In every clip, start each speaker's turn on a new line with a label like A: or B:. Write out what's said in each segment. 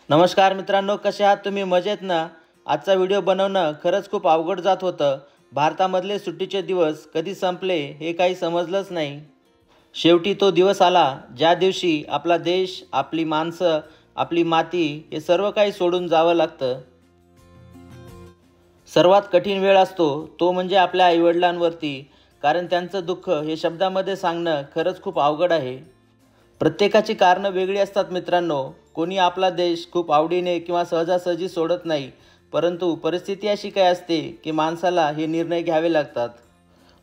A: नमस्कार मित्रांनो, कसे आहात तुम्ही? मजेत ना? आजचा व्हिडिओ बनवणं खरंच खूप अवघड जात होतं. भारतामधले सुट्टीचे दिवस कधी संपले हे काही समजलंच नाही. शेवटी तो दिवस आला ज्या दिवशी आपला देश, आपली माणसं, आपली माती हे सर्व काही सोडून जावं लागतं. सर्वात कठीण वेळ असतो तो म्हणजे आपल्या आईवडिलांवरती, कारण त्यांचं दुःख हे शब्दामध्ये सांगणं खरंच खूप अवघड आहे. प्रत्येकाची कारणं वेगळी असतात मित्रांनो. कोणी आपला देश खूप आवडीने किंवा सहजासहजी सोडत नाही, परंतु परिस्थिती अशी काय असते की माणसाला हे निर्णय घ्यावे लागतात.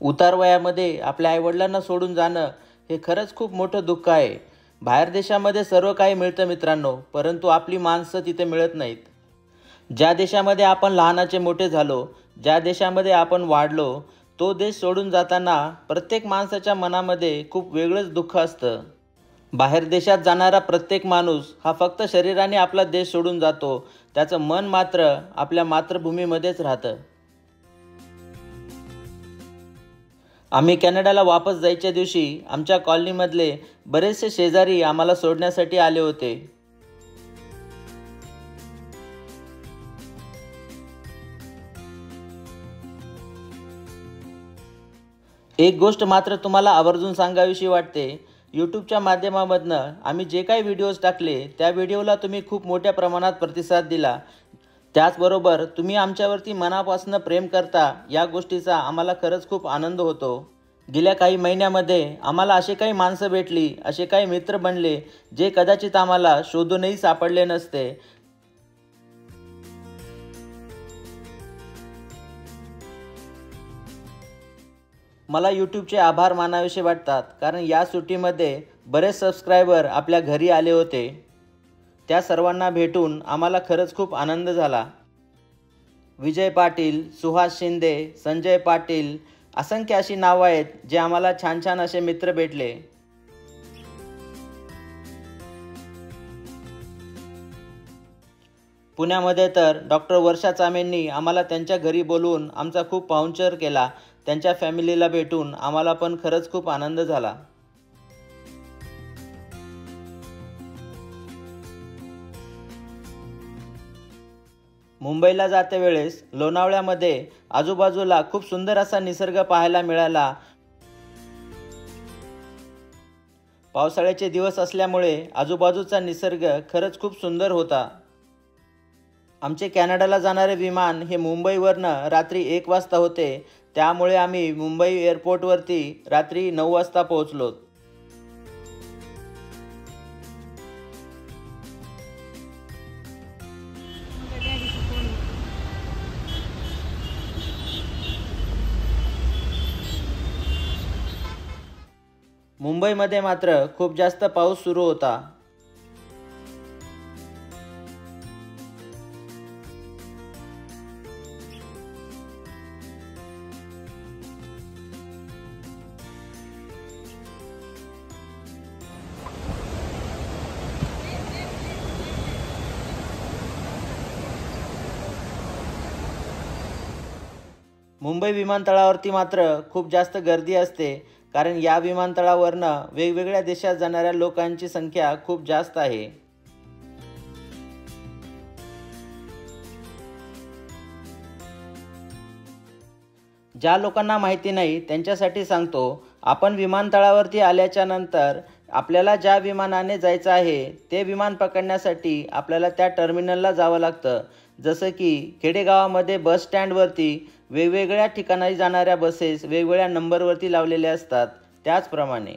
A: उतार वयामध्ये आपल्या आईवडिलांना सोडून जाणं हे खरंच खूप मोठं दुःख आहे. बाहेर देशामध्ये सर्व काही मिळतं मित्रांनो, परंतु आपली माणसं तिथे मिळत नाहीत. ज्या देशामध्ये आपण लहानाचे मोठे झालो, ज्या देशामध्ये आपण वाढलो, तो देश सोडून जाताना प्रत्येक माणसाच्या मनामध्ये खूप वेगळंच दुःख असतं. बाहेर देशात जाणारा प्रत्येक माणूस हा फक्त शरीराने आपला देश सोडून जातो, त्याचं मन मात्र आपल्या मातृभूमीमध्येच राहतं. आम्ही कॅनडाला वापस जायच्या दिवशी आमच्या कॉलनीमधले बरेचसे शेजारी आम्हाला सोडण्यासाठी आले होते. एक गोष्ट मात्र तुम्हाला आवर्जून सांगावीशी वाटते. यूट्यूबच्या माध्यमामधनं आम्ही जे काही व्हिडिओज टाकले त्या व्हिडिओला तुम्ही खूप मोठ्या प्रमाणात प्रतिसाद दिला. त्याचबरोबर तुम्ही आमच्यावरती मनापासून प्रेम करता, या गोष्टीचा आम्हाला खरंच खूप आनंद होतो. गेल्या काही महिन्यामध्ये आम्हाला असे काही माणसं भेटली, असे काही मित्र बनले जे कदाचित आम्हाला शोधूनही सापडले नसते. मला यूट्यूबचे आभार मानावेसे वाटतात, कारण या सुट्टीमध्ये बरेच सबस्क्रायबर आपल्या घरी आले होते. त्या सर्वांना भेटून आम्हाला खरंच खूप आनंद झाला. विजय पाटील, सुहास शिंदे, संजय पाटील, असंख्य अशी नावं आहेत जे आम्हाला छान छान असे मित्र भेटले. पुण्यामध्ये तर डॉक्टर वर्षा चामेंनी आम्हाला त्यांच्या घरी बोलवून आमचा खूप पाहुणचार केला. त्यांच्या फॅमिलीला भेटून आम्हाला पण खरंच खूप आनंद झाला. मुंबईला जाते वेळेस लोणावळ्यामध्ये आजूबाजूला खूप सुंदर असा निसर्ग पाहायला मिळाला. पावसाळ्याचे दिवस असल्यामुळे आजूबाजूचा निसर्ग खरंच खूप सुंदर होता. आमचे कॅनडाला जाणारे विमान हे मुंबईवरनं रात्री 1 वाजता होते, त्यामुळे आम्ही मुंबई एअरपोर्टवरती रात्री 9 वाजता पोहोचलो. मुंबईमध्ये मात्र खूप जास्त पाऊस सुरू होता. मुंबई विमानतळावरती मात्र खूप जास्त गर्दी असते, कारण या विमानतळावरनं वेगवेगळ्या देशात जाणाऱ्या लोकांची संख्या खूप जास्त आहे. ज्या लोकांना माहिती नाही त्यांच्यासाठी सांगतो. आपण विमानतळावरती आल्याच्या नंतर आपल्याला ज्या विमानाने जायचं आहे ते विमान पकडण्यासाठी आपल्याला त्या टर्मिनलला जावं लागतं. जसं की खेडेगावामध्ये बस स्टँडवरती वेगवेगळ्या ठिकाणी जाणाऱ्या बसेस वेगवेगळ्या नंबरवरती लावलेल्या असतात, त्याचप्रमाणे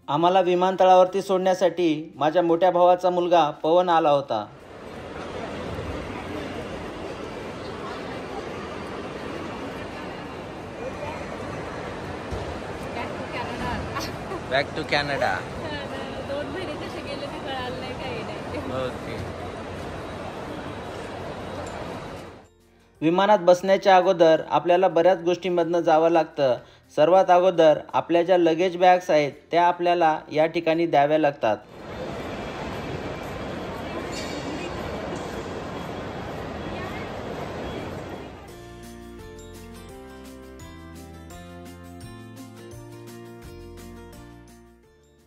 A: आम्हाला विमानतळावरती सोडण्यासाठी माझ्या मोठ्या भावाचा मुलगा पवन आला होता.
B: Back to Canada.
C: 2 महिने कसे गेले ते कळालं नाही, काही नाही.
B: ओके.
A: विमानात बसण्याच्या अगोदर आपल्याला बऱ्याच गोष्टींमधनं जावं लागतं. सर्वात अगोदर आपल्या ज्या लगेज बॅग्स आहेत त्या आपल्याला या ठिकाणी द्याव्या लागतात.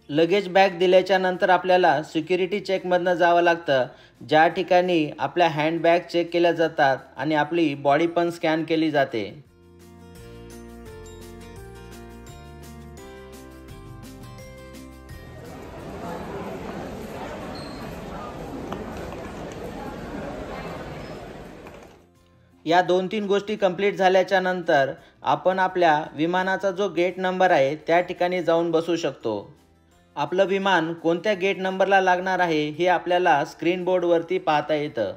A: लगेज बॅग दिल्याच्या नंतर आपल्याला सिक्युरिटी चेकमधनं जावं लागतं, ज्या ठिकाणी आपल्या हँडबॅग चेक केल्या जातात आणि आपली बॉडी पण स्कॅन केली जाते. या 2-3 गोष्टी कंप्लीट झाल्याच्या नंतर आपण आपल्या विमानाचा जो गेट नंबर आहे त्या ठिकाणी जाऊन बसू शकतो. आपलं विमान कोणत्या गेट नंबरला लागणार आहे हे आपल्याला स्क्रीन बोर्डवरती पाहता येतं.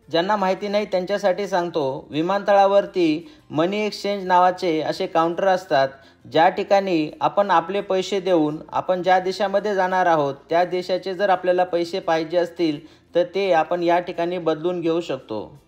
A: ज्यांना माहिती नाही त्यांच्यासाठी सांगतो, विमानतळावरती मनी एक्सचेंज नावाचे असे काउंटर असतात, ज्या ठिकाणी आपण आपले पैसे देऊन आपण ज्या देशामध्ये जाणार आहोत त्या देशाचे जर आपल्याला पैसे पाहिजे असतील तर ते आपण या ठिकाणी बदलून घेऊ शकतो.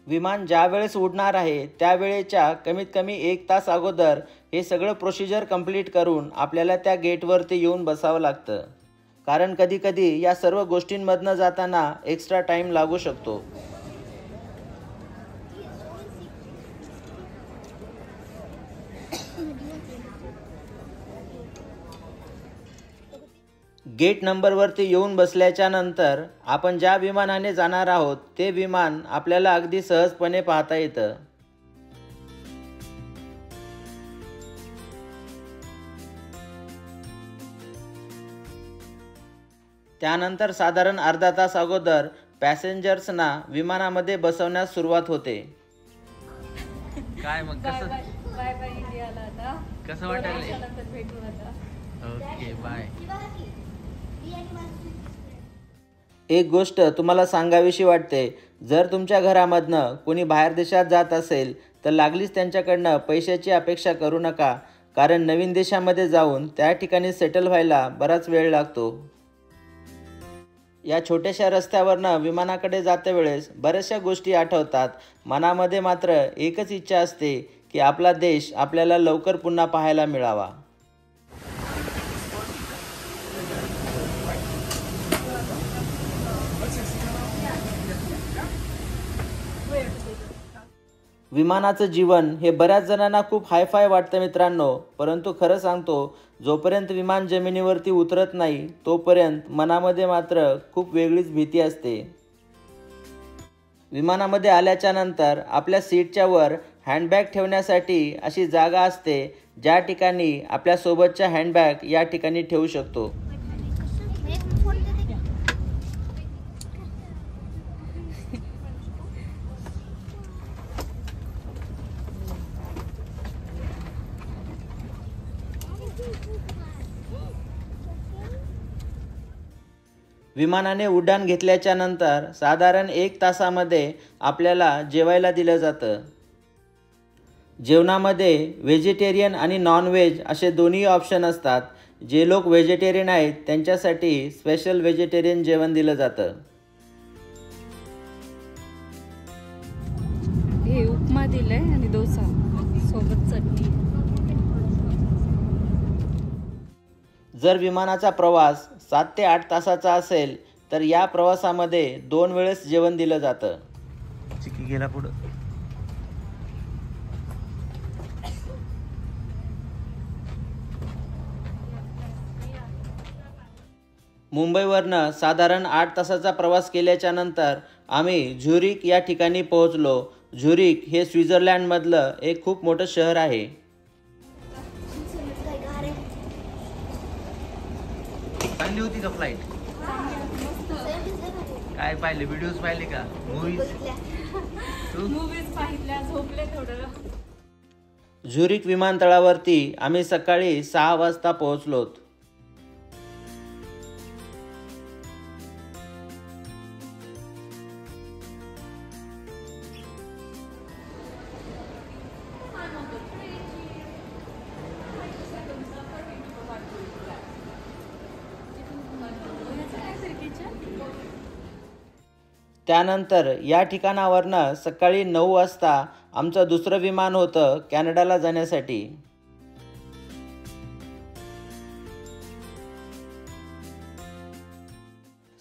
A: विमान ज्या वेळेस उडणार आहे त्या वेळेच्या कमीत कमी 1 तास अगोदर हे सगळं प्रोसिजर कंप्लीट करून आपल्याला त्या गेटवरती येऊन बसावं लागतं, कारण कधीकधी या सर्व गोष्टींमधनं जाताना एक्स्ट्रा टाईम लागू शकतो. गेट नंबरवरती येऊन बसल्याच्या नंतर आपण ज्या विमानाने जाणार आहोत ते विमान आपल्याला अगदी सहजपणे पाहता येतं. त्यानंतर साधारण अर्धा तास अगोदर पॅसेंजर्सना विमानामध्ये बसवण्यास सुरुवात होते. काय मग कसं
C: बाय बाय इंडियाला आता
A: कसं वाटलं?
C: वर्षानंतर भेटू आता.
A: Okay bye. एक गोष्ट तुम्हाला सांगावीशी वाटते, जर तुमच्या घरामधनं कोणी बाहेर देशात जात असेल तर लागलीच त्यांच्याकडनं पैशाची अपेक्षा करू नका, कारण नवीन देशामध्ये जाऊन त्या ठिकाणी सेटल व्हायला बराच वेळ लागतो. या छोट्याशा रस्त्यावरनं विमानाकडे जाते वेळेस बऱ्याचशा गोष्टी आठवतात. मनामध्ये मात्र एकच इच्छा असते की आपला देश आपल्याला लवकर पुन्हा पाहायला मिळावा. विमानाचं जीवन हे बऱ्याच जणांना खूप हायफाय वाटतं मित्रांनो, परंतु खरं सांगतो, जोपर्यंत विमान जमिनीवरती उतरत नाही तोपर्यंत मनामध्ये मात्र खूप वेगळीच भीती असते. विमानामध्ये आल्याच्या नंतर आपल्या सीटच्या वर हँडबॅग ठेवण्यासाठी अशी जागा असते, ज्या ठिकाणी आपल्या सोबतच्या हँडबॅग या ठिकाणी ठेवू शकतो. विमानाने उड्डाण घेतल्याच्या नंतर साधारण 1 तासामध्ये आपल्याला जेवायला दिलं जातं. जेवणामध्ये व्हेजिटेरियन आणि नॉनव्हेज असे दोन्ही ऑप्शन असतात. जे लोक व्हेजिटेरियन आहेत त्यांच्यासाठी स्पेशल व्हेजिटेरियन जेवण दिलं जातं.
C: हे उपमा दिलाय आणि डोसा सोबत चटणी.
A: जर विमानाचा प्रवास 7 ते 8 तासाचा असेल तर या प्रवासामध्ये 2 वेळेस जेवण दिलं जातं. चिकी गेला पुढं. मुंबईवरनं साधारण 8 तासाचा प्रवास केल्याच्या नंतर आम्ही झुरिक या ठिकाणी पोहोचलो. झुरिक हे स्वित्झर्लंडमधलं एक खूप मोठं शहर आहे. चांगली होती का फ्लाईट? काय पाहिले? व्हिडिओज पाहिले का? मूवीज
C: पाहिल्या, झोपले थोडं.
A: झुरिक विमानतळावरती आम्ही सकाळी 6 वाजता पोहोचलोत. त्यानंतर या ठिकाणावरनं सकाळी 9 वाजता आमचं दुसरं विमान होतं कॅनडाला जाण्यासाठी.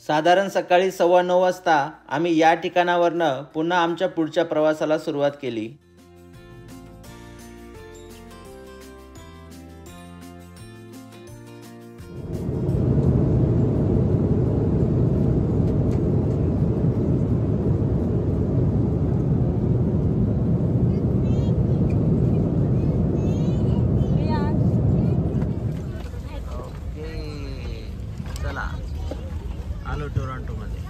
A: साधारण सकाळी 9:15 वाजता आम्ही या ठिकाणावरनं पुन्हा आमच्या पुढच्या प्रवासाला सुरुवात केली. चला आलो टोरंटोमध्ये.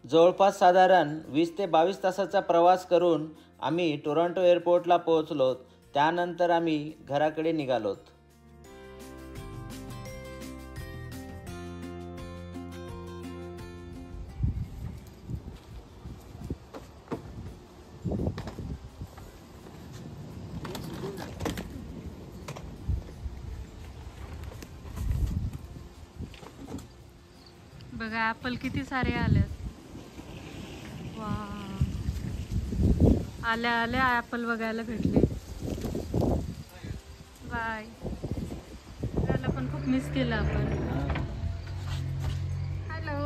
A: जवळपास साधारण 20 ते 22 तासाचा प्रवास करून आम्ही टोरंटो एअरपोर्टला पोहोचलो. त्यानंतर आम्ही घराकडे निघालोत.
C: बघा ऍपल किती सारे आलेत. वा, आल्या आल्या ऍपल बघायला भेटले. बाय. त्याला पण खूप मिस केलं आपण. हॅलो.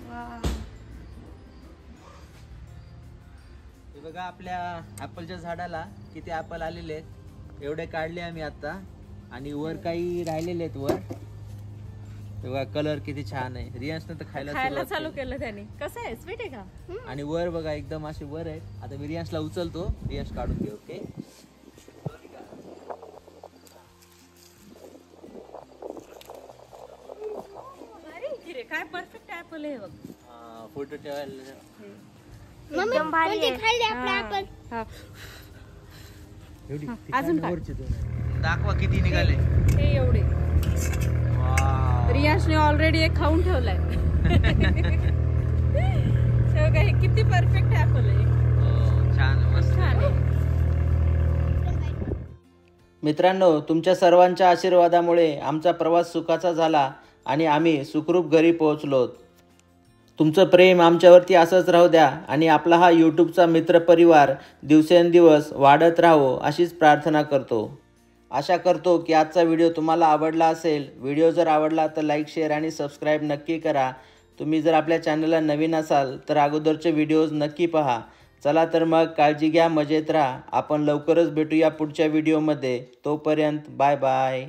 C: वा,
A: हे बघा आपल्या ॲपलच्या झाडाला किती ॲपल आलेले आहेत. एवढे काढले आम्ही आता आणि वर काही राहिलेले आहेत वर. तेव्हा कलर किती छान आहे. रियांशने तर खायला
C: चालू केलं त्याने. कसं आहे, स्वीट आहे का?
A: आणि वर बघा एकदम असे वर आहेत. आता मी रियांशला उचलतो, रियांश काढून घे. ओके.
C: अरे काय परफेक्ट ऍपल आहे बघ.
A: फोटो ठेवायला
C: एकदम भारी आहे. अजून
A: दाखवा किती निघाले.
C: हे एवढे. रियांशने ऑलरेडी एक खाऊन ठेवलाय. हे किती परफेक्ट ऍपल आहे.
A: छान, मस्त.
C: छान आहे.
A: मित्रांनो, तुमच्या सर्वांच्या आशीर्वादामुळे आमचा प्रवास सुखाचा झाला आणि आम्ही सुखरूप घरी पोहोचलो. तुमचं प्रेम आमच्यावरती असंच राहू द्या आणि आपला हा यूट्यूबचा मित्रपरिवार दिवसेंदिवस वाढत राहो अशीच प्रार्थना करतो. आशा करतो की आजचा व्हिडिओ तुम्हाला आवडला असेल. व्हिडिओ जर आवडला तर लाईक, शेअर आणि सबस्क्राईब नक्की करा. तुम्ही जर आपल्या चॅनलला नवीन असाल तर अगोदरचे व्हिडिओज नक्की पहा. चला तर मग काळजी घ्या, मजेत राहा. आपण लवकरच भेटूया पुढच्या व्हिडिओमध्ये. तोपर्यंत बाय बाय.